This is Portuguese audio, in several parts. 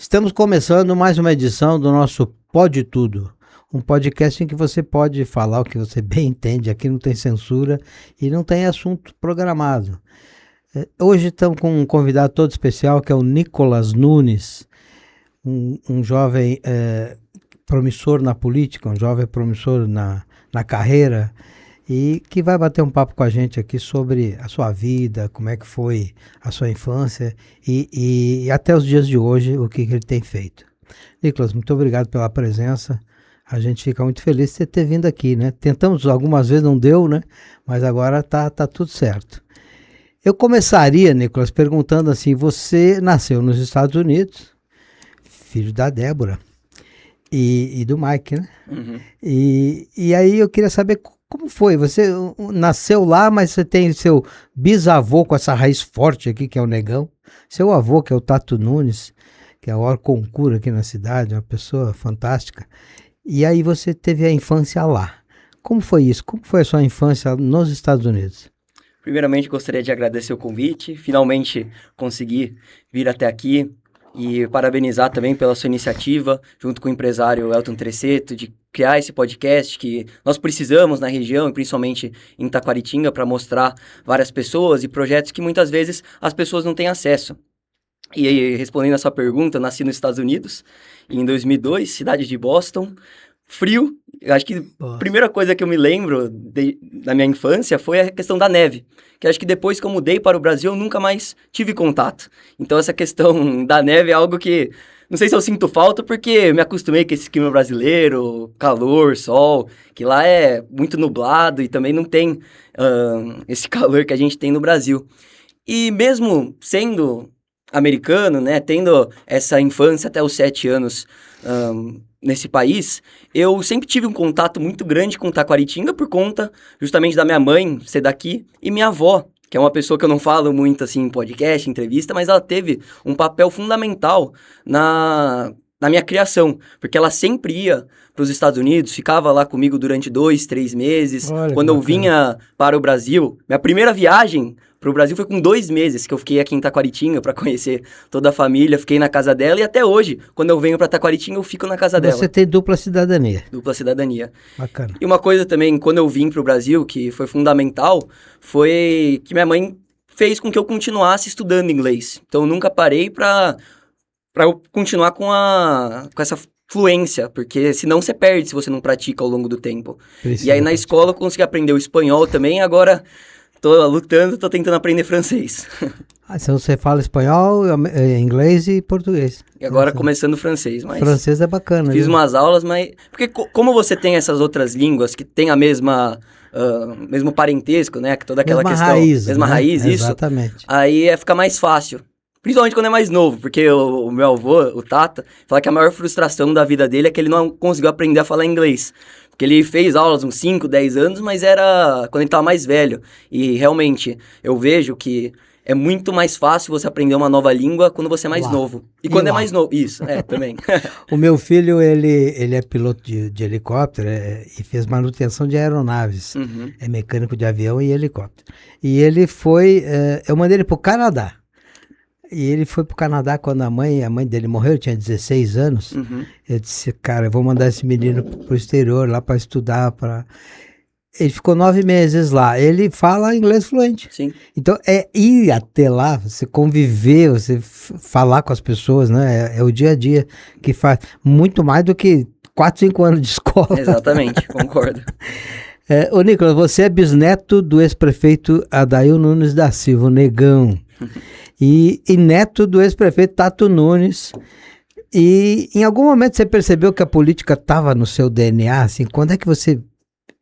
Estamos começando mais uma edição do nosso Pode Tudo, um podcast em que você pode falar o que você bem entende, aqui não tem censura e não tem assunto programado. Hoje estamos com um convidado todo especial que é o Nicolas Nunes, um jovem promissor na política, um jovem promissor na carreira e que vai bater um papo com a gente aqui sobre a sua vida, como é que foi a sua infância e até os dias de hoje, o que ele tem feito. Nicolas, muito obrigado pela presença. A gente fica muito feliz de você ter vindo aqui, né? Tentamos algumas vezes, não deu, né? Mas agora tá tudo certo. Eu começaria, Nicolas, perguntando assim, você nasceu nos Estados Unidos, filho da Débora e do Mike, né? Uhum. E aí eu queria saber como foi? Você nasceu lá, mas você tem seu bisavô com essa raiz forte aqui, que é o Negão. Seu avô, que é o Tato Nunes, que é o maior concurso aqui na cidade, uma pessoa fantástica. E aí você teve a infância lá. Como foi isso? Como foi a sua infância nos Estados Unidos? Primeiramente, gostaria de agradecer o convite. Finalmente consegui vir até aqui e parabenizar também pela sua iniciativa, junto com o empresário Elton Tresseto, de criar esse podcast que nós precisamos na região, e principalmente em Taquaritinga, para mostrar várias pessoas e projetos que muitas vezes as pessoas não têm acesso. E aí, respondendo a sua pergunta, nasci nos Estados Unidos, em 2002, cidade de Boston, frio. Eu acho que a primeira coisa que eu me lembro da minha infância foi a questão da neve, que acho que depois que eu mudei para o Brasil, eu nunca mais tive contato. Então essa questão da neve é algo que, não sei se eu sinto falta, porque me acostumei com esse clima brasileiro, calor, sol, que lá é muito nublado e também não tem esse calor que a gente tem no Brasil. E mesmo sendo americano, né, tendo essa infância até os 7 anos nesse país, eu sempre tive um contato muito grande com Taquaritinga por conta justamente da minha mãe ser daqui e minha avó, que é uma pessoa que eu não falo muito assim em podcast, entrevista, mas ela teve um papel fundamental na minha criação, porque ela sempre ia para os Estados Unidos, ficava lá comigo durante 2, 3 meses. Olha, quando eu vinha para o Brasil, minha primeira viagem para o Brasil foi com 2 meses que eu fiquei aqui em Taquaritinga para conhecer toda a família, fiquei na casa dela e até hoje, quando eu venho para Taquaritinga, eu fico na casa dela. Você tem dupla cidadania. Dupla cidadania. Bacana. E uma coisa também, quando eu vim para o Brasil, que foi fundamental, foi que minha mãe fez com que eu continuasse estudando inglês. Então eu nunca parei para eu continuar com essa fluência, porque senão você perde se você não pratica ao longo do tempo. E aí na escola eu consegui aprender o espanhol também, agora tô lutando, tô tentando aprender francês. Então você fala espanhol, inglês e português. E agora começando francês, mas... Francês é bacana. Fiz umas aulas, mas... Porque como você tem essas outras línguas que tem a mesma... mesmo parentesco, né? Toda aquela mesma questão... Raiz, mesma né? raiz, isso. Exatamente. Aí fica mais fácil. Principalmente quando é mais novo, porque o meu avô, o Tata, fala que a maior frustração da vida dele é que ele não conseguiu aprender a falar inglês. Porque ele fez aulas uns 5, 10 anos, mas era quando ele estava mais velho. E realmente, eu vejo que é muito mais fácil você aprender uma nova língua quando você é mais novo. E quando é mais novo, isso, também. O meu filho, ele é piloto de helicóptero e fez manutenção de aeronaves. Uhum. É mecânico de avião e helicóptero. E ele foi, eu mandei ele para o Canadá. E ele foi pro Canadá quando a mãe dele morreu, tinha 16 anos. Uhum. Eu disse, cara, eu vou mandar esse menino pro exterior lá para estudar. Ele ficou 9 meses lá. Ele fala inglês fluente. Sim. Então, ir até lá, você conviver, você falar com as pessoas, né? É o dia a dia que faz muito mais do que 4, 5 anos de escola. Exatamente, concordo. Ô, Nicolas, você é bisneto do ex-prefeito Adail Nunes da Silva, o Negão. E neto do ex-prefeito Tato Nunes. E em algum momento você percebeu que a política estava no seu DNA? Assim, quando é que você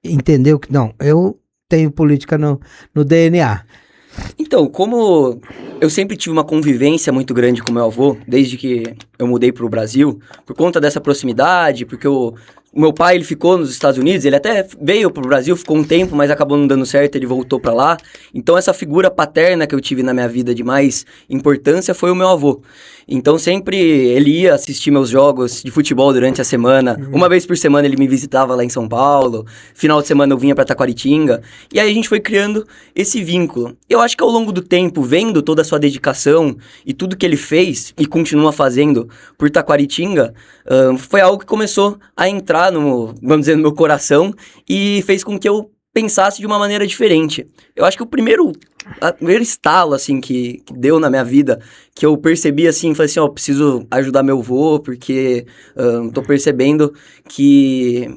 entendeu que, não, eu tenho política no DNA? Então, como eu sempre tive uma convivência muito grande com meu avô, desde que eu mudei para o Brasil, por conta dessa proximidade, porque eu O meu pai, ele ficou nos Estados Unidos, ele até veio pro Brasil, ficou um tempo, mas acabou não dando certo, ele voltou pra lá. Então, essa figura paterna que eu tive na minha vida de mais importância foi o meu avô. Então, sempre ele ia assistir meus jogos de futebol durante a semana. Uma vez por semana ele me visitava lá em São Paulo. Final de semana eu vinha pra Taquaritinga. E aí a gente foi criando esse vínculo. Eu acho que ao longo do tempo, vendo toda a sua dedicação e tudo que ele fez e continua fazendo por Taquaritinga, foi algo que começou a entrar vamos dizer, no meu coração e fez com que eu pensasse de uma maneira diferente. Eu acho que o primeiro estalo, assim, que deu na minha vida, que eu percebi, assim, falei assim, preciso ajudar meu avô, porque tô percebendo que,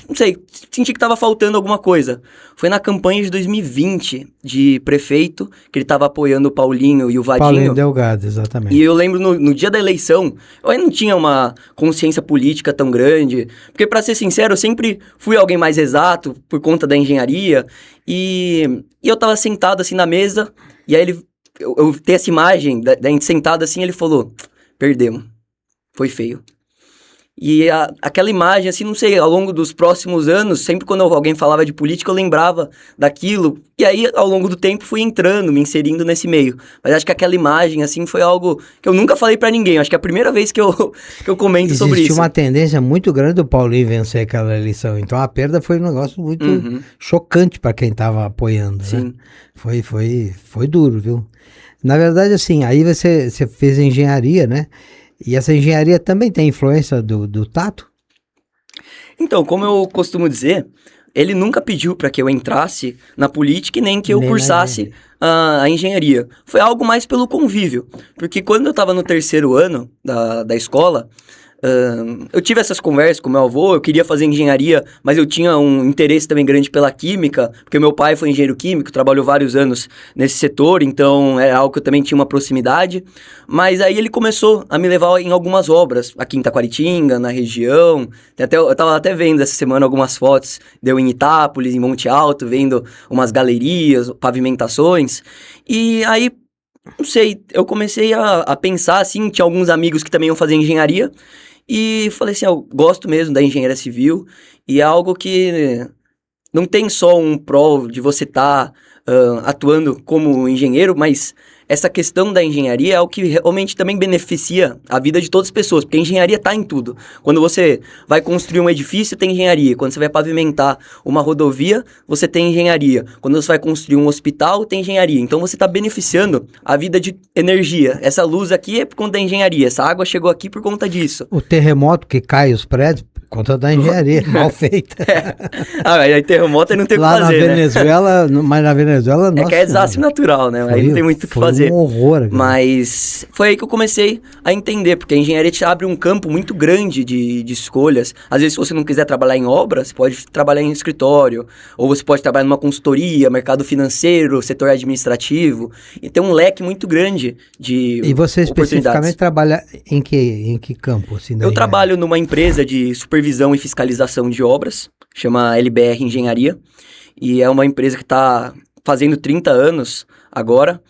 não sei, senti que tava faltando alguma coisa. Foi na campanha de 2020, de prefeito, que ele tava apoiando o Paulinho e o Vadinho. Paulinho Delgado, exatamente. E eu lembro, no dia da eleição, eu ainda não tinha uma consciência política tão grande, porque, pra ser sincero, eu sempre fui alguém mais exato, por conta da engenharia, e eu tava sentado, assim, na mesa, e aí eu tenho essa imagem da gente sentado assim, ele falou, perdemos, foi feio. E aquela imagem, assim, não sei, ao longo dos próximos anos, sempre quando alguém falava de política, eu lembrava daquilo. E aí, ao longo do tempo, fui entrando, me inserindo nesse meio. Mas acho que aquela imagem, assim, foi algo que eu nunca falei pra ninguém. Acho que é a primeira vez que eu comento sobre isso. Existe uma tendência muito grande do Paulinho vencer aquela eleição. Então, a perda foi um negócio muito chocante pra quem tava apoiando, Sim. né? Foi duro, viu? Na verdade, assim, aí você fez engenharia, né? E essa engenharia também tem influência do Tato? Então, como eu costumo dizer, ele nunca pediu para que eu entrasse na política e nem que eu cursasse a engenharia. Foi algo mais pelo convívio. Porque quando eu estava no terceiro ano da escola, eu tive essas conversas com meu avô, eu queria fazer engenharia, mas eu tinha um interesse também grande pela química, porque meu pai foi engenheiro químico, trabalhou vários anos nesse setor, então era algo que eu também tinha uma proximidade. Mas aí ele começou a me levar em algumas obras, aqui em Taquaritinga, na região. Eu tava até vendo essa semana algumas fotos, deu em Itápolis, em Monte Alto, vendo umas galerias, pavimentações. E aí, não sei, eu comecei a pensar, assim, tinha alguns amigos que também iam fazer engenharia, e falei assim, eu gosto mesmo da engenharia civil, e é algo que não tem só um prol de você estar atuando como engenheiro, mas essa questão da engenharia é o que realmente também beneficia a vida de todas as pessoas, porque a engenharia está em tudo. Quando você vai construir um edifício, tem engenharia. Quando você vai pavimentar uma rodovia, você tem engenharia. Quando você vai construir um hospital, tem engenharia. Então você está beneficiando a vida de energia. Essa luz aqui é por conta da engenharia, essa água chegou aqui por conta disso. O terremoto que cai os prédios, por conta da engenharia mal feita. Aí terremoto aí não tem o que fazer, lá na Venezuela, né? Mas na Venezuela, nossa... É que é desastre natural, né? Aí não tem muito o que fazer. Foi um horror. Cara. Mas foi aí que eu comecei a entender, porque a engenharia te abre um campo muito grande de escolhas. Às vezes, se você não quiser trabalhar em obra, você pode trabalhar em escritório, ou você pode trabalhar numa consultoria, mercado financeiro, setor administrativo. E tem um leque muito grande de E você especificamente trabalha em que campo? Assim, eu trabalho numa empresa de supervisão e fiscalização de obras, chama LBR Engenharia, e é uma empresa que está fazendo 30 anos agora,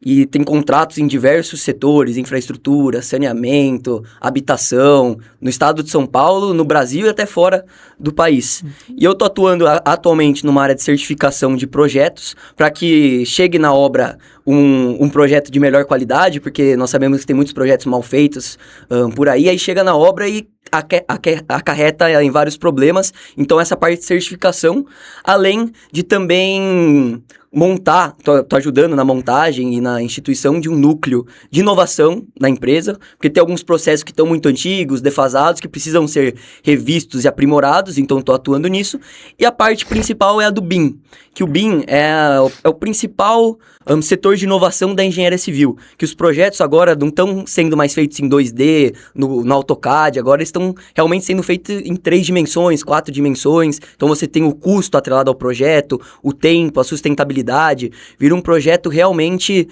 e tem contratos em diversos setores, infraestrutura, saneamento, habitação, no estado de São Paulo, no Brasil e até fora do país. E eu estou atuando atualmente numa área de certificação de projetos, para que chegue na obra um projeto de melhor qualidade, porque nós sabemos que tem muitos projetos mal feitos por aí chega na obra e acarreta em vários problemas. Então, essa parte de certificação, além de também montar, tô ajudando na montagem e na instituição de um núcleo de inovação na empresa, porque tem alguns processos que estão muito antigos, defasados, que precisam ser revistos e aprimorados, então estou atuando nisso. E a parte principal é a do BIM, que o BIM é o principal setor de inovação da engenharia civil, que os projetos agora não estão sendo mais feitos em 2D, no AutoCAD, agora estão realmente sendo feitos em 3 dimensões, 4 dimensões, então você tem o custo atrelado ao projeto, o tempo, a sustentabilidade, vira um projeto realmente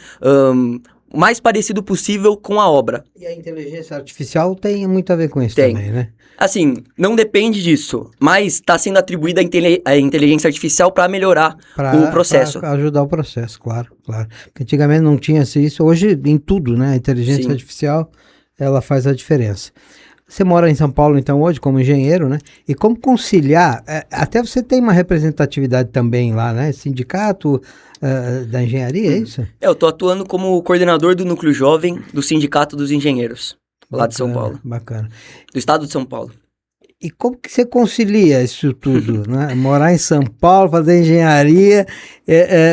o mais parecido possível com a obra. E a inteligência artificial tem muito a ver com isso também, né? Assim, não depende disso, mas está sendo atribuída a inteligência artificial para melhorar o processo. Para ajudar o processo, claro. Porque antigamente não tinha isso, hoje em tudo, né? A inteligência artificial, ela faz a diferença. Você mora em São Paulo, então, hoje, como engenheiro, né? E como conciliar, até você tem uma representatividade também lá, né? Sindicato da engenharia, é isso? Eu estou atuando como coordenador do Núcleo Jovem do Sindicato dos Engenheiros, lá de São Paulo, Bacana. do estado de São Paulo. E como que você concilia isso tudo, né? Morar em São Paulo, fazer engenharia,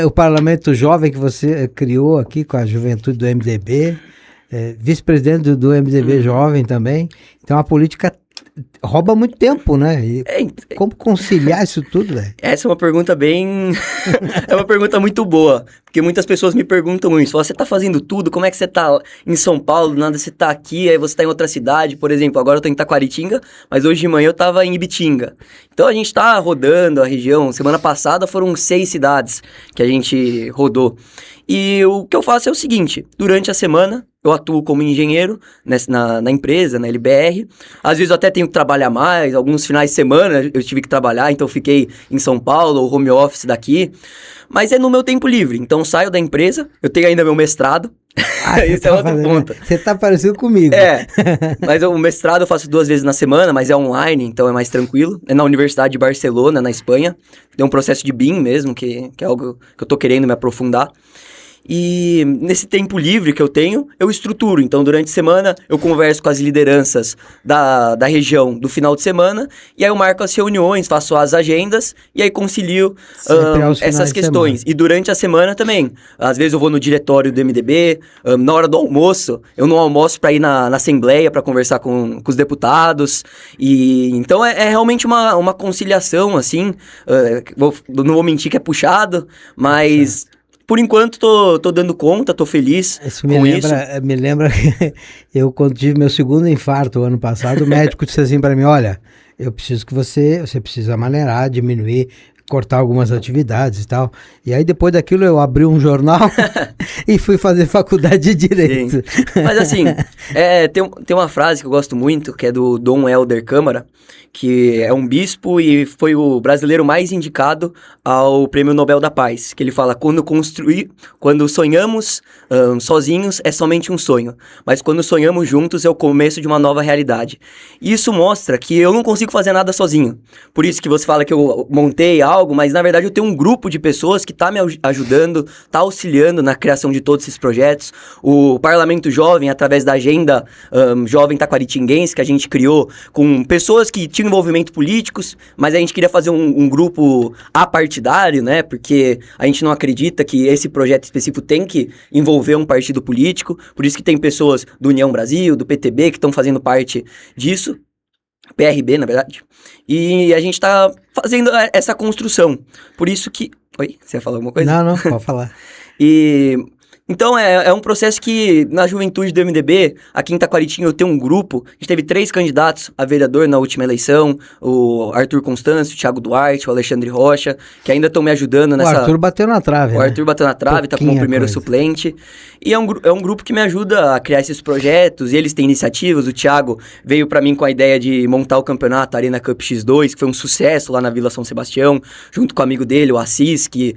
o parlamento jovem que você criou aqui com a juventude do MDB, vice-presidente do MDB jovem também. Então a política rouba muito tempo, né? E como conciliar isso tudo, velho? Essa é uma pergunta bem... é uma pergunta muito boa, porque muitas pessoas me perguntam isso. Você tá fazendo tudo? Como é que você tá em São Paulo? Nada, você tá aqui, aí você tá em outra cidade, por exemplo. Agora eu tô em Taquaritinga, mas hoje de manhã eu tava em Ibitinga. Então a gente tá rodando a região. Semana passada foram 6 cidades que a gente rodou. E o que eu faço é o seguinte, durante a semana eu atuo como engenheiro na empresa, na LBR. Às vezes eu até tenho que trabalhar mais, alguns finais de semana eu tive que trabalhar, então eu fiquei em São Paulo, home office daqui. Mas é no meu tempo livre, então eu saio da empresa, eu tenho ainda meu mestrado. Isso é outro ponto. Você tá parecido comigo. Mas o mestrado eu faço 2 vezes na semana, mas é online, então é mais tranquilo. É na Universidade de Barcelona, na Espanha. Tem um processo de BIM mesmo, que é algo que eu tô querendo me aprofundar. E nesse tempo livre que eu tenho, eu estruturo. Então, durante a semana, eu converso com as lideranças da região do final de semana, e aí eu marco as reuniões, faço as agendas, e aí concilio essas questões. E durante a semana também. Às vezes eu vou no diretório do MDB, na hora do almoço, eu não almoço para ir na Assembleia, para conversar com os deputados. E então é realmente uma conciliação, assim. Não vou mentir que é puxado, mas... Por enquanto, tô dando conta, tô feliz com isso. Me lembra que eu, quando tive meu segundo infarto ano passado, o médico disse assim para mim, olha, eu preciso que você precisa maneirar, diminuir, cortar algumas atividades e tal. E aí, depois daquilo, eu abri um jornal e fui fazer faculdade de Direito. Sim. Mas assim, tem uma frase que eu gosto muito, que é do Dom Helder Câmara, que é um bispo e foi o brasileiro mais indicado ao Prêmio Nobel da Paz, que ele fala, quando sonhamos sozinhos é somente um sonho, mas quando sonhamos juntos é o começo de uma nova realidade. E isso mostra que eu não consigo fazer nada sozinho. Por isso que você fala que eu montei algo, mas na verdade eu tenho um grupo de pessoas que está me ajudando, está auxiliando na criação de todos esses projetos. O Parlamento Jovem, através da Agenda Jovem Taquaritinguense, que a gente criou com pessoas que tinham envolvimento políticos, mas a gente queria fazer um grupo apartidário, né? Porque a gente não acredita que esse projeto específico tem que envolver um partido político. Por isso que tem pessoas do União Brasil, do PTB, que estão fazendo parte disso. PRB, na verdade. E a gente está fazendo essa construção. Por isso que... Oi? Você ia falar alguma coisa? Não, pode falar. Então, é um processo que, na juventude do MDB, aqui em Taquaritinga, eu tenho um grupo. A gente teve 3 candidatos a vereador na última eleição. O Arthur Constâncio, o Thiago Duarte, o Alexandre Rocha, que ainda estão me ajudando nessa... O Arthur bateu na trave, Arthur bateu na trave, tá como primeiro suplente. E é um grupo que me ajuda a criar esses projetos, e eles têm iniciativas. O Thiago veio pra mim com a ideia de montar o campeonato Arena Cup X2, que foi um sucesso lá na Vila São Sebastião, junto com o amigo dele, o Assis, que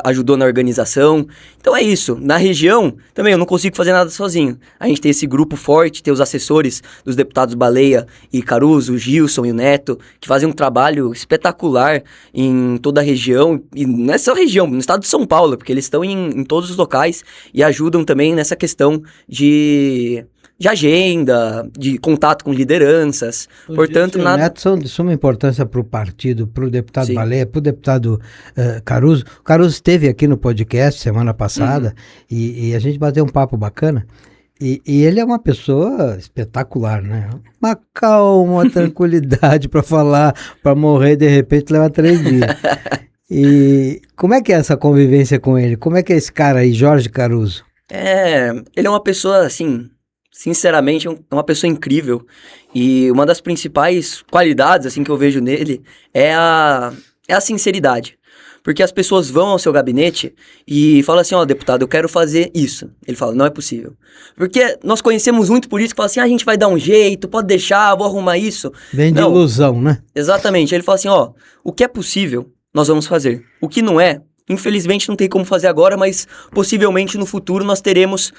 ajudou na organização. Então é isso. Na região, também eu não consigo fazer nada sozinho. A gente tem esse grupo forte, tem os assessores dos deputados Baleia e Caruso, o Gilson e o Neto, que fazem um trabalho espetacular em toda a região, e não é só região, no estado de São Paulo, porque eles estão em todos os locais e ajudam também nessa questão de agenda, de contato com lideranças. Portanto, nada... Neto são de suma importância para o partido, para o deputado Sim. Baleia, para o deputado Caruso. O Caruso esteve aqui no podcast semana passada e a gente bateu um papo bacana. E ele é uma pessoa espetacular, né? Uma calma, tranquilidade para falar, para morrer de repente leva 3 dias. E como é que é essa convivência com ele? Como é que é esse cara aí, Jorge Caruso? Ele é uma pessoa, assim, sinceramente, é uma pessoa incrível. E uma das principais qualidades, assim, que eu vejo nele é a sinceridade. Porque as pessoas vão ao seu gabinete e falam assim, deputado, eu quero fazer isso. Ele fala, não é possível. Porque nós conhecemos muito político que fala assim, a gente vai dar um jeito, pode deixar, vou arrumar isso. Vem de ilusão, né? Exatamente. Ele fala assim, o que é possível, nós vamos fazer. O que não é, Infelizmente não tem como fazer agora, mas possivelmente no futuro nós teremos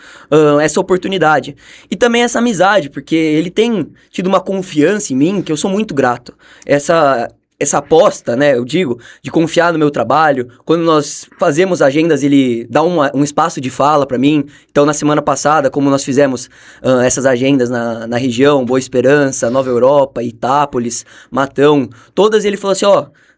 essa oportunidade. E também essa amizade, porque ele tem tido uma confiança em mim que eu sou muito grato. Essa aposta, né, eu digo, de confiar no meu trabalho. Quando nós fazemos agendas, ele dá um espaço de fala para mim. Então, na semana passada, como nós fizemos essas agendas na região, Boa Esperança, Nova Europa, Itápolis, Matão, todas ele falou assim,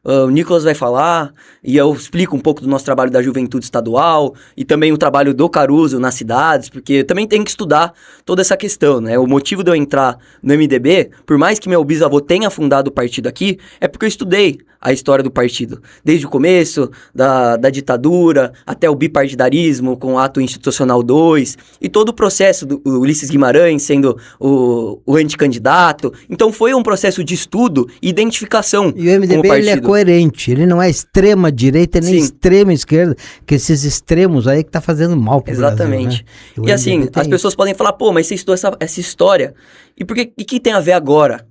o Nicolas vai falar, e eu explico um pouco do nosso trabalho da juventude estadual, e também o trabalho do Caruso nas cidades, porque também tem que estudar toda essa questão, né? O motivo de eu entrar no MDB, por mais que meu bisavô tenha fundado o partido aqui, é porque eu estudei a história do partido, desde o começo, da ditadura, até o bipartidarismo, com o Ato Institucional 2, e todo o processo do Ulisses Guimarães sendo o anticandidato. Então foi um processo de estudo e identificação com o partido. E o MDB ele é coerente, ele não é extrema direita nem extrema esquerda, que esses extremos aí que tá fazendo mal pro Exatamente. Brasil, né? E assim, as pessoas podem falar, mas você estudou essa história, e por que tem a ver agora?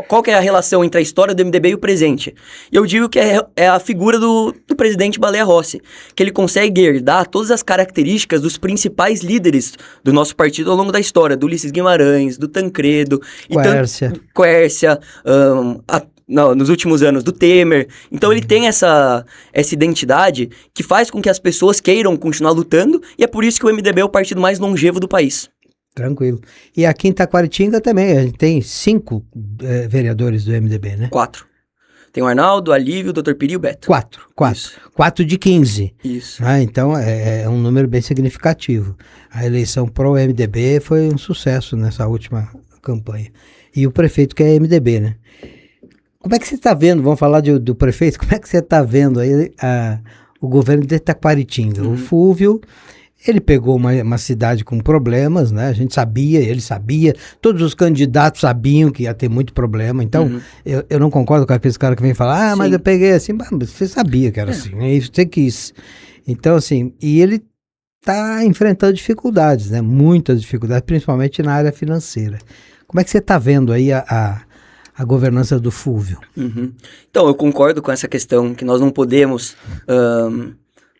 Qual que é a relação entre a história do MDB e o presente? E eu digo que é a figura do presidente Baleia Rossi, que ele consegue herdar todas as características dos principais líderes do nosso partido ao longo da história, do Ulisses Guimarães, do Tancredo, Quércia, nos últimos anos, do Temer. Então ele tem essa identidade que faz com que as pessoas queiram continuar lutando, e é por isso que o MDB é o partido mais longevo do país. Tranquilo. E aqui em Taquaritinga também, a gente tem 5 vereadores do MDB, né? 4. Tem o Arnaldo, o Alívio, o Dr. Piri e o Beto. 4. 4 de 15. Isso. Então é um número bem significativo. A eleição pro MDB foi um sucesso nessa última campanha. E o prefeito que é MDB, né? Como é que você está vendo, vamos falar do prefeito, como é que você está vendo aí o governo de Taquaritinga? O Fúvio, ele pegou uma cidade com problemas, né? A gente sabia, ele sabia, todos os candidatos sabiam que ia ter muito problema. Então, eu não concordo com aqueles caras que vêm falar, mas eu peguei assim, você sabia que era assim, né? Isso você quis. Então, assim, e ele está enfrentando dificuldades, né? Muitas dificuldades, principalmente na área financeira. Como é que você está vendo aí a governança do Fúvio? Então, eu concordo com essa questão que nós não podemos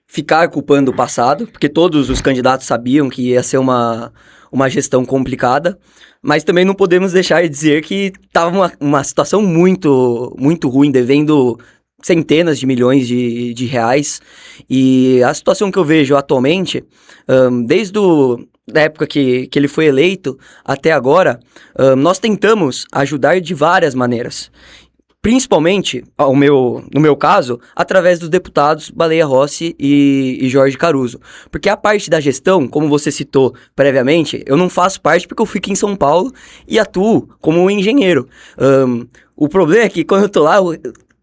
ficar culpando o passado, porque todos os candidatos sabiam que ia ser uma gestão complicada, mas também não podemos deixar de dizer que estava uma situação muito, muito ruim, devendo centenas de milhões de reais, e a situação que eu vejo atualmente, desde da época que ele foi eleito até agora, nós tentamos ajudar de várias maneiras. Principalmente, no meu caso, através dos deputados Baleia Rossi e Jorge Caruso. Porque a parte da gestão, como você citou previamente, eu não faço parte porque eu fico em São Paulo e atuo como engenheiro. O problema é que quando eu tô lá,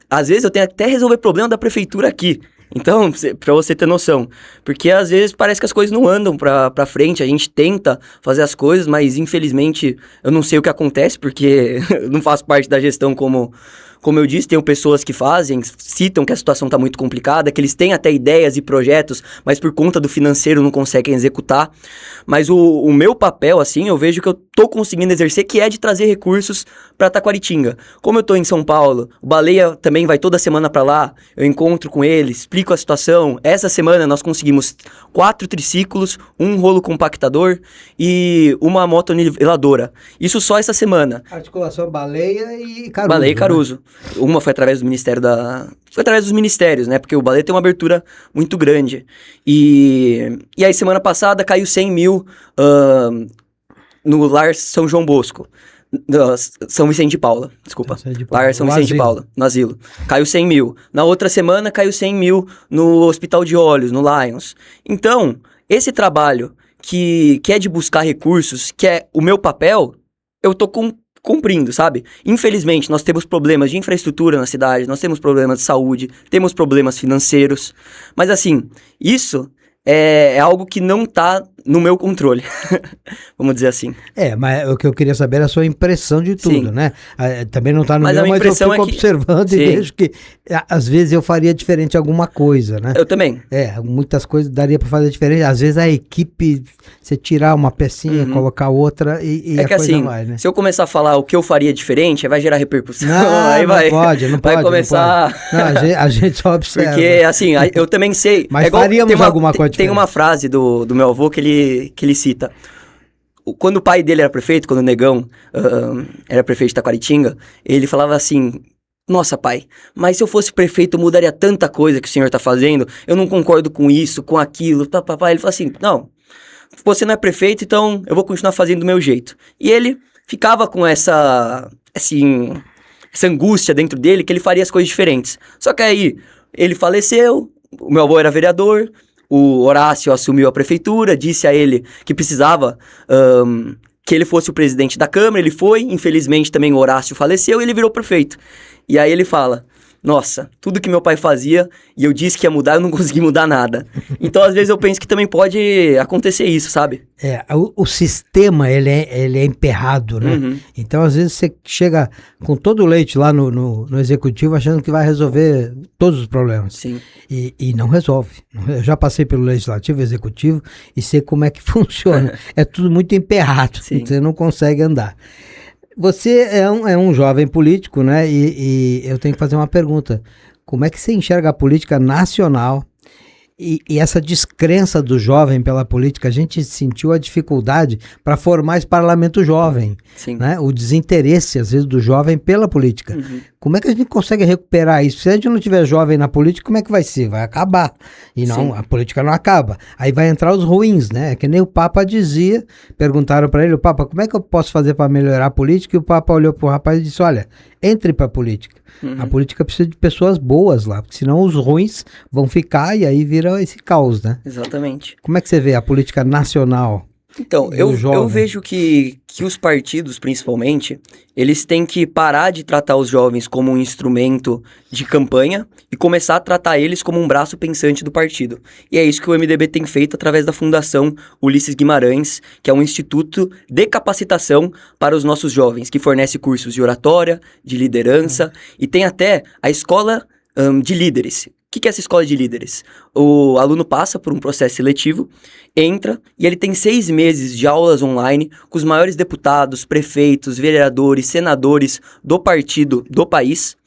às vezes eu tenho até resolver problema da prefeitura aqui. Então, pra você ter noção, porque às vezes parece que as coisas não andam pra frente, a gente tenta fazer as coisas, mas infelizmente eu não sei o que acontece, porque eu não faço parte da gestão como eu disse, tenho pessoas que citam que a situação está muito complicada, que eles têm até ideias e projetos, mas por conta do financeiro não conseguem executar. Mas o meu papel, assim, eu vejo que eu tô conseguindo exercer, que é de trazer recursos para Taquaritinga. Como eu tô em São Paulo, o Baleia também vai toda semana para lá, eu encontro com ele, explico a situação. Essa semana nós conseguimos 4 triciclos, um rolo compactador e uma motoniveladora. Isso só essa semana. Articulação Baleia e Caruso. Baleia e Caruso. Né? Uma foi através do Ministério Foi através dos ministérios, né? Porque o Baleia tem uma abertura muito grande. E aí, semana passada, caiu 100 mil no Lar São João Bosco. São Vicente de Paula, desculpa. Lar São Vicente de Paula, no asilo. Caiu 100 mil. Na outra semana, caiu 100 mil no Hospital de Olhos, no Lions. Então, esse trabalho que é de buscar recursos, que é o meu papel, eu tô cumprindo, sabe? Infelizmente, nós temos problemas de infraestrutura na cidade, nós temos problemas de saúde, temos problemas financeiros, mas assim, isso é algo que não tá no meu controle, vamos dizer assim. Mas o que eu queria saber era a sua impressão de tudo, Sim. né? Também não está no Mas meu, a minha mas eu impressão fico é que- observando Sim. e vejo que às vezes eu faria diferente alguma coisa, né? Eu também. Muitas coisas daria para fazer diferente. Às vezes a equipe, você tirar uma pecinha, colocar outra e É a que coisa assim, vai, né? se eu começar a falar o que eu faria diferente, aí vai gerar repercussão. Aí Não vai, pode, não vai pode. começar. Não, a gente só observa. Porque, assim, eu também sei. Mas igual, faríamos alguma coisa tem uma frase do meu avô que ele cita. Quando o pai dele era prefeito, quando o Negão era prefeito de Taquaritinga, ele falava assim: nossa, pai, mas se eu fosse prefeito, eu mudaria tanta coisa que o senhor tá fazendo. Eu não concordo com isso, com aquilo. Ele falou assim: não, você não é prefeito, então eu vou continuar fazendo do meu jeito. E ele ficava com essa angústia dentro dele que ele faria as coisas diferentes. Só que aí ele faleceu, o meu avô era vereador, o Horácio assumiu a prefeitura, disse a ele que precisava que ele fosse o presidente da Câmara, ele foi, infelizmente também o Horácio faleceu e ele virou prefeito. E aí ele fala: nossa, tudo que meu pai fazia e eu disse que ia mudar, eu não consegui mudar nada. Então, às vezes, eu penso que também pode acontecer isso, sabe? O sistema, ele é emperrado, né? Uhum. Então, às vezes, você chega com todo o leite lá no executivo achando que vai resolver todos os problemas. Sim. E não resolve. Eu já passei pelo legislativo, executivo, e sei como é que funciona. É tudo muito emperrado, Sim. você não consegue andar. Você é um jovem político, né? E eu tenho que fazer uma pergunta. Como é que você enxerga a política nacional e essa descrença do jovem pela política? A gente sentiu a dificuldade para formar esse parlamento jovem, Sim. né? O desinteresse, às vezes, do jovem pela política. Uhum. Como é que a gente consegue recuperar isso? Se a gente não tiver jovem na política, como é que vai ser? Vai acabar. E não, Sim. a política não acaba. Aí vai entrar os ruins, né? Que nem o Papa dizia, perguntaram para ele: o Papa, como é que eu posso fazer para melhorar a política? E o Papa olhou para o rapaz e disse: olha, entre para a política. Uhum. A política precisa de pessoas boas lá, porque senão os ruins vão ficar e aí vira esse caos, né? Exatamente. Como é que você vê a política nacional? Então, E o jovem? eu vejo que os partidos, principalmente, eles têm que parar de tratar os jovens como um instrumento de campanha e começar a tratar eles como um braço pensante do partido. E é isso que o MDB tem feito através da Fundação Ulisses Guimarães, que é um instituto de capacitação para os nossos jovens, que fornece cursos de oratória, de liderança, e tem até a escola de líderes. O que é essa escola de líderes? O aluno passa por um processo seletivo, entra e ele tem 6 meses de aulas online com os maiores deputados, prefeitos, vereadores, senadores do partido do país.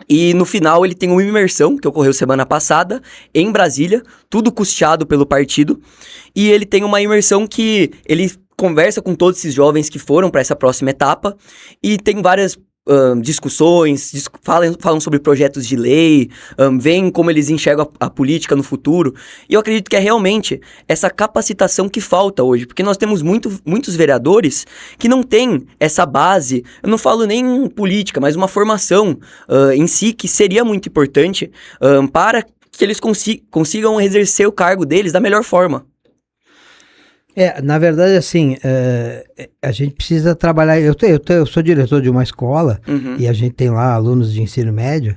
E no final ele tem uma imersão, que ocorreu semana passada, em Brasília, tudo custeado pelo partido. E ele tem uma imersão que ele conversa com todos esses jovens que foram para essa próxima etapa e tem várias discussões, falam sobre projetos de lei, veem como eles enxergam a política no futuro. E eu acredito que é realmente essa capacitação que falta hoje, porque nós temos muitos vereadores que não têm essa base, eu não falo nem política, mas uma formação em si que seria muito importante para que eles consigam exercer o cargo deles da melhor forma. Na verdade, assim, a gente precisa trabalhar. Eu sou diretor de uma escola e a gente tem lá alunos de ensino médio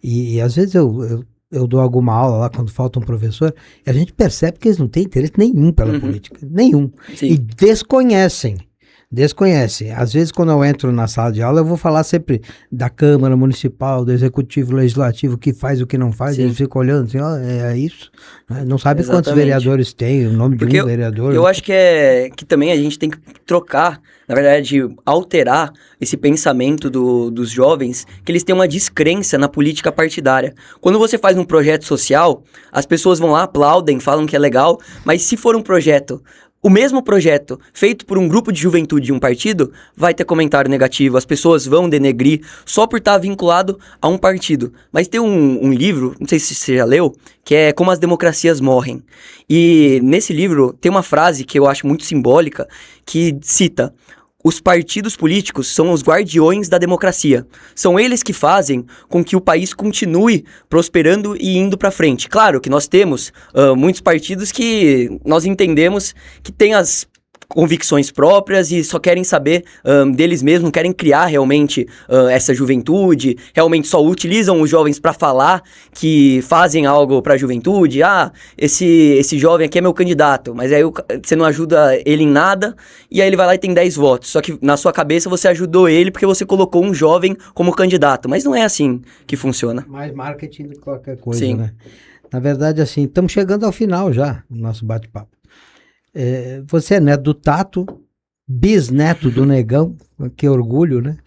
e às vezes eu dou alguma aula lá quando falta um professor e a gente percebe que eles não têm interesse nenhum pela política, nenhum. Sim. E desconhecem. Às vezes, quando eu entro na sala de aula, eu vou falar sempre da Câmara Municipal, do Executivo, Legislativo, o que faz, o que não faz. Sim. Eles ficam olhando assim, é isso. Não sabe Exatamente. quantos vereadores tem, o nome Porque de um vereador. eu acho que também a gente tem que trocar, na verdade, alterar esse pensamento dos jovens, que eles têm uma descrença na política partidária. Quando você faz um projeto social, as pessoas vão lá, aplaudem, falam que é legal, mas se for um projeto... O mesmo projeto feito por um grupo de juventude de um partido vai ter comentário negativo, as pessoas vão denegrir só por estar vinculado a um partido. Mas tem um livro, não sei se você já leu, que é Como as Democracias Morrem. E nesse livro tem uma frase que eu acho muito simbólica, que cita: os partidos políticos são os guardiões da democracia. São eles que fazem com que o país continue prosperando e indo para frente. Claro que nós temos muitos partidos que nós entendemos que têm as convicções próprias e só querem saber deles mesmos, não querem criar realmente essa juventude, realmente só utilizam os jovens para falar que fazem algo para a juventude. Esse jovem aqui é meu candidato, mas aí você não ajuda ele em nada, e aí ele vai lá e tem 10 votos, só que na sua cabeça você ajudou ele porque você colocou um jovem como candidato, mas não é assim que funciona. Mais marketing do que qualquer coisa, Sim. né? Na verdade, assim, estamos chegando ao final já do nosso bate-papo. Você é neto do Tato, bisneto do Negão, que orgulho, né?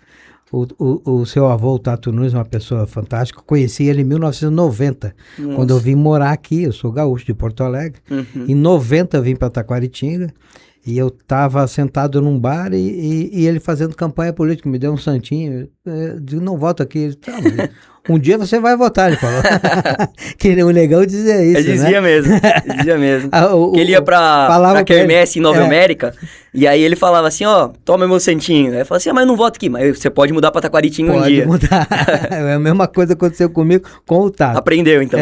O seu avô, o Tato Nunes, é uma pessoa fantástica. Eu conheci ele em 1990, Nossa. quando eu vim morar aqui. Eu sou gaúcho de Porto Alegre. Em 90 eu vim para Taquaritinga e eu estava sentado num bar e ele fazendo campanha política. Me deu um santinho. Eu digo, não voto aqui. Ele, tá, um dia você vai votar, ele falou. Que o Negão dizia isso, Ele dizia né? mesmo, ele dizia mesmo. Que ele ia pra Quermesse em Nova É. América, e aí ele falava assim, toma meu santinho. Aí eu falava assim, mas eu não voto aqui, mas você pode mudar pra Taquaritinga um dia. Pode mudar. É a mesma coisa que aconteceu comigo com o Tato. Aprendeu, então.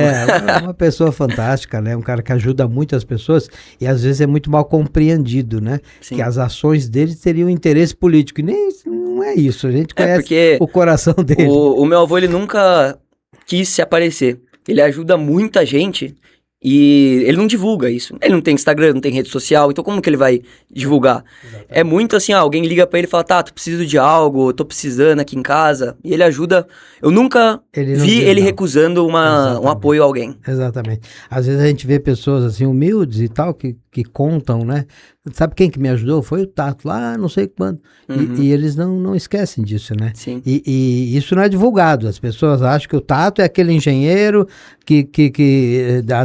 Uma pessoa fantástica, né? Um cara que ajuda muito as pessoas e às vezes é muito mal compreendido, né? Sim. Que as ações dele teriam interesse político. E nem não é isso. A gente conhece porque o coração dele. O meu avô, ele nunca quis se aparecer. Ele ajuda muita gente e ele não divulga isso. Ele não tem Instagram, não tem rede social, então como que ele vai divulgar? Exatamente. É muito assim, alguém liga pra ele e fala, Tato, preciso de algo, tô precisando aqui em casa. E ele ajuda. Eu nunca vi ele recusando um apoio a alguém. Exatamente. Às vezes a gente vê pessoas assim humildes e tal, que contam, né? Sabe quem que me ajudou? Foi o Tato, lá não sei quando. E eles não esquecem disso, né? Sim. E isso não é divulgado. As pessoas acham que o Tato é aquele engenheiro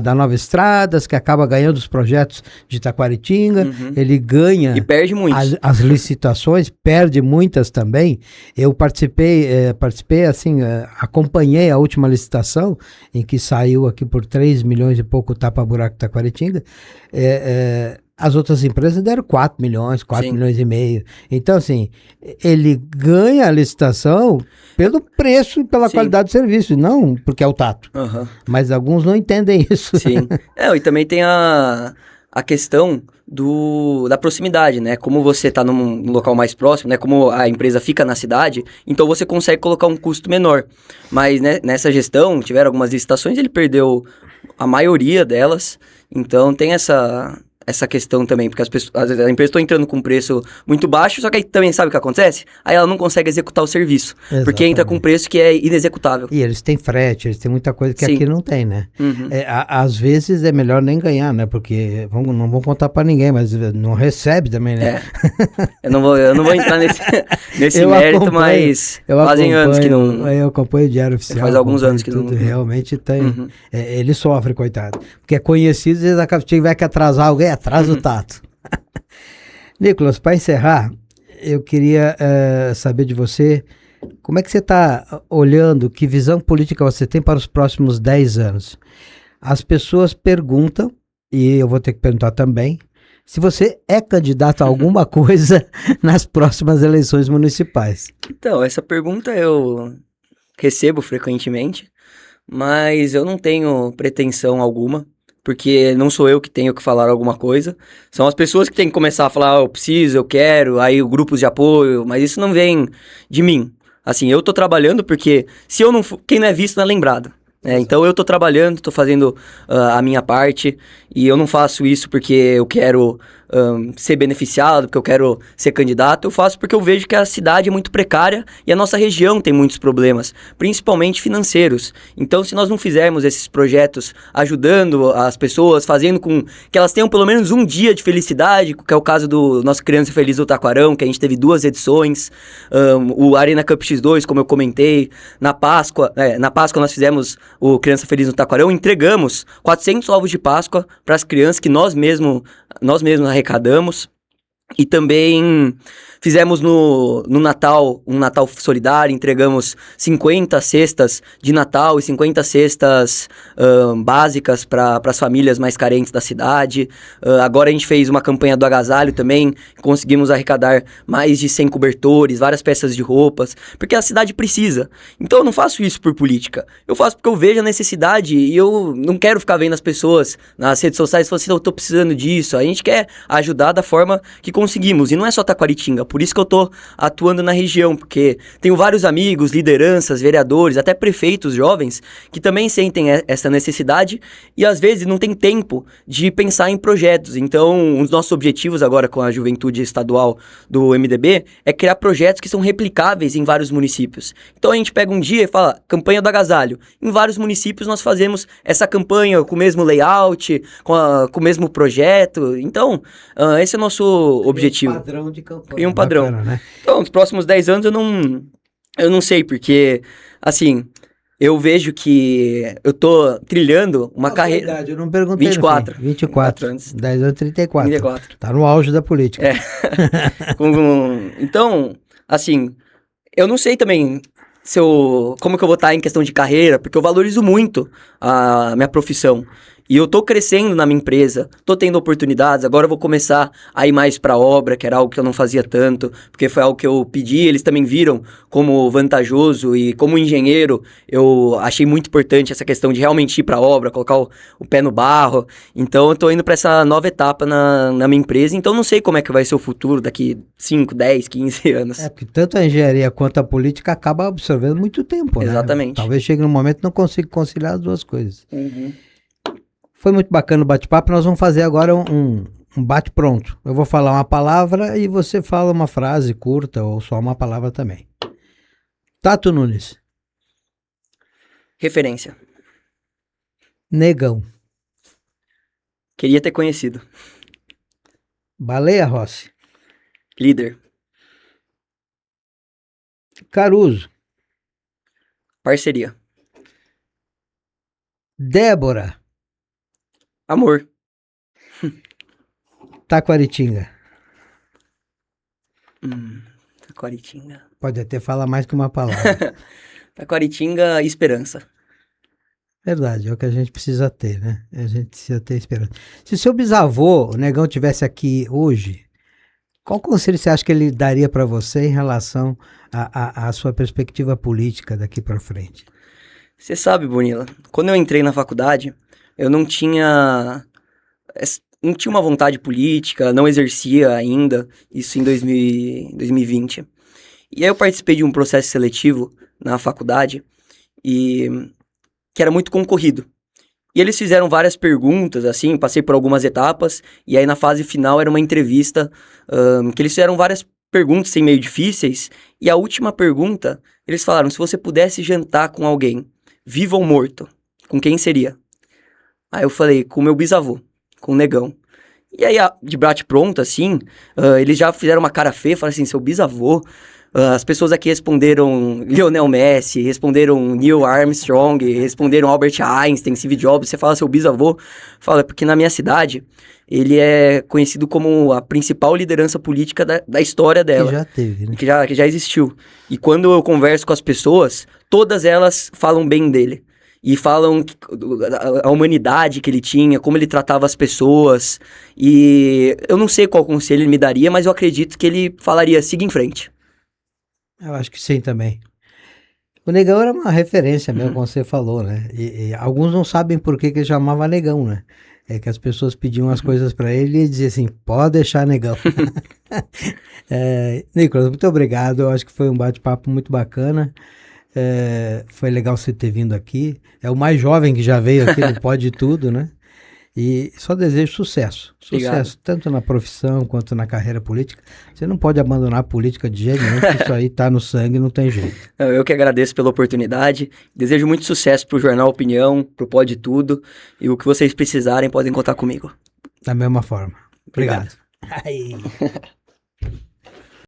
da Nova Estradas, que acaba ganhando os projetos de Taquaritinga. Ele ganha... E perde muito. As licitações, perde muitas também. Eu participei assim, acompanhei a última licitação, em que saiu aqui por 3 milhões e pouco o tapa-buraco Taquaritinga. As outras empresas deram 4 milhões, 4 Sim. milhões e meio. Então, assim, ele ganha a licitação pelo preço e pela Sim. qualidade do serviço, não porque é o Tato. Mas alguns não entendem isso. Sim. E também tem a questão da proximidade, né? Como você tá num local mais próximo, né? Como a empresa fica na cidade, então você consegue colocar um custo menor. Mas, né, nessa gestão, tiveram algumas licitações, ele perdeu a maioria delas. Então tem essa questão também, porque às vezes a empresa está entrando com um preço muito baixo, só que aí também sabe o que acontece? Aí ela não consegue executar o serviço, porque entra com um preço que é inexecutável. E eles têm frete, eles têm muita coisa que Sim. aqui não tem, né? Às vezes é melhor nem ganhar, né? Porque não vão contar para ninguém, mas não recebe também, né? Eu não vou entrar nesse mérito, mas fazem anos que não... Eu acompanho o Diário Oficial. Faz alguns anos que não... Realmente tem... ele sofre, coitado. Porque é conhecido, às vezes se tiver que atrasar alguém, atrasa o Tato. Nicolas, para encerrar, eu queria saber de você, como é que você está olhando, que visão política você tem para os próximos 10 anos? As pessoas perguntam, e eu vou ter que perguntar também, se você é candidato a alguma coisa nas próximas eleições municipais. Então, essa pergunta eu recebo frequentemente, mas eu não tenho pretensão alguma, porque não sou eu que tenho que falar alguma coisa, são as pessoas que têm que começar a falar, eu preciso, eu quero, aí grupos de apoio, mas isso não vem de mim. Assim, eu tô trabalhando porque se eu não quem não é visto não é lembrado. Então eu tô trabalhando, tô fazendo a minha parte, e eu não faço isso porque eu quero ser beneficiado, porque eu quero ser candidato, eu faço porque eu vejo que a cidade é muito precária e a nossa região tem muitos problemas, principalmente financeiros. Então, se nós não fizermos esses projetos ajudando as pessoas, fazendo com que elas tenham pelo menos um dia de felicidade, que é o caso do nosso Criança Feliz do Taquarão, que a gente teve 2 edições, o Arena Cup X2, como eu comentei, na Páscoa nós fizemos o Criança Feliz no Taquarão, entregamos 400 ovos de Páscoa para as crianças que nós mesmos arrecadamos, e também fizemos no Natal, um Natal solidário, entregamos 50 cestas de Natal e 50 cestas básicas para as famílias mais carentes da cidade. Agora a gente fez uma campanha do agasalho também, conseguimos arrecadar mais de 100 cobertores, várias peças de roupas, porque a cidade precisa. Então eu não faço isso por política, eu faço porque eu vejo a necessidade e eu não quero ficar vendo as pessoas nas redes sociais falando assim, eu tô precisando disso. A gente quer ajudar da forma que conseguimos, e não é só Taquaritinga, por isso que eu tô atuando na região, porque tenho vários amigos, lideranças, vereadores, até prefeitos jovens, que também sentem essa necessidade e às vezes não tem tempo de pensar em projetos. Então, os nossos objetivos agora com a juventude estadual do MDB é criar projetos que são replicáveis em vários municípios. Então, a gente pega um dia e fala, campanha do agasalho. Em vários municípios nós fazemos essa campanha com o mesmo layout, com o mesmo projeto. Então, esse é o nosso objetivo. Um padrão de campanha. Cria um padrão. Bacana, né? Então, nos próximos 10 anos eu não sei, porque, assim, eu vejo que eu tô trilhando uma carreira... Verdade, eu não perguntei. 24. 24 anos. 10 anos, 34. 34. Tá no auge da política. Então, assim, eu não sei também como que eu vou estar em questão de carreira, porque eu valorizo muito a minha profissão. E eu tô crescendo na minha empresa, tô tendo oportunidades, agora eu vou começar a ir mais pra obra, que era algo que eu não fazia tanto, porque foi algo que eu pedi, eles também viram como vantajoso, e como engenheiro, eu achei muito importante essa questão de realmente ir pra obra, colocar o pé no barro. Então eu tô indo pra essa nova etapa na minha empresa, então não sei como é que vai ser o futuro daqui 5, 10, 15 anos. Porque tanto a engenharia quanto a política acaba absorvendo muito tempo, né? Exatamente. Talvez chegue num momento que não consiga conciliar as duas coisas. Uhum. Foi muito bacana o bate-papo. Nós vamos fazer agora um bate-pronto. Eu vou falar uma palavra e você fala uma frase curta ou só uma palavra também. Tato Nunes. Referência. Negão. Queria ter conhecido. Baleia Rossi. Líder. Caruso. Parceria. Débora. Amor. Taquaritinga. Taquaritinga. Pode até falar mais que uma palavra. Taquaritinga, esperança. Verdade, é o que a gente precisa ter, né? A gente precisa ter esperança. Se o seu bisavô, o Negão, tivesse aqui hoje, qual conselho você acha que ele daria para você em relação à sua perspectiva política daqui para frente? Você sabe, Bonilla, quando eu entrei na faculdade, eu não tinha uma vontade política, não exercia ainda, isso em 2020. E aí eu participei de um processo seletivo na faculdade, que era muito concorrido. E eles fizeram várias perguntas, assim, passei por algumas etapas, e aí na fase final era uma entrevista, que eles fizeram várias perguntas, assim, meio difíceis, e a última pergunta, eles falaram, se você pudesse jantar com alguém, vivo ou morto, com quem seria? Aí eu falei, com meu bisavô, com o Negão. E aí, de bate-pronto, assim, eles já fizeram uma cara feia, falaram assim, seu bisavô... as pessoas aqui responderam Lionel Messi, responderam Neil Armstrong, responderam Albert Einstein, Steve Jobs. Você fala seu bisavô, fala, porque na minha cidade ele é conhecido como a principal liderança política da história dela. Que já teve, né? Que já existiu. E quando eu converso com as pessoas, todas elas falam bem dele. E falam a humanidade que ele tinha, como ele tratava as pessoas. E eu não sei qual conselho ele me daria, mas eu acredito que ele falaria, siga em frente. Eu acho que sim também. O Negão era uma referência mesmo, como você falou, né? E alguns não sabem por que ele chamava Negão, né? É que as pessoas pediam as coisas para ele e ele dizia assim, pode deixar Negão. Nicolas, muito obrigado. Eu acho que foi um bate-papo muito bacana. Foi legal você ter vindo aqui. É o mais jovem que já veio aqui no Pode Tudo, né? E só desejo sucesso. Obrigado. Sucesso tanto na profissão quanto na carreira política. Você não pode abandonar a política de jeito nenhum, porque isso aí tá no sangue, não tem jeito. Eu que agradeço pela oportunidade. Desejo muito sucesso pro Jornal Opinião, pro Pode Tudo. E o que vocês precisarem, podem contar comigo. Da mesma forma. Obrigado. Obrigado.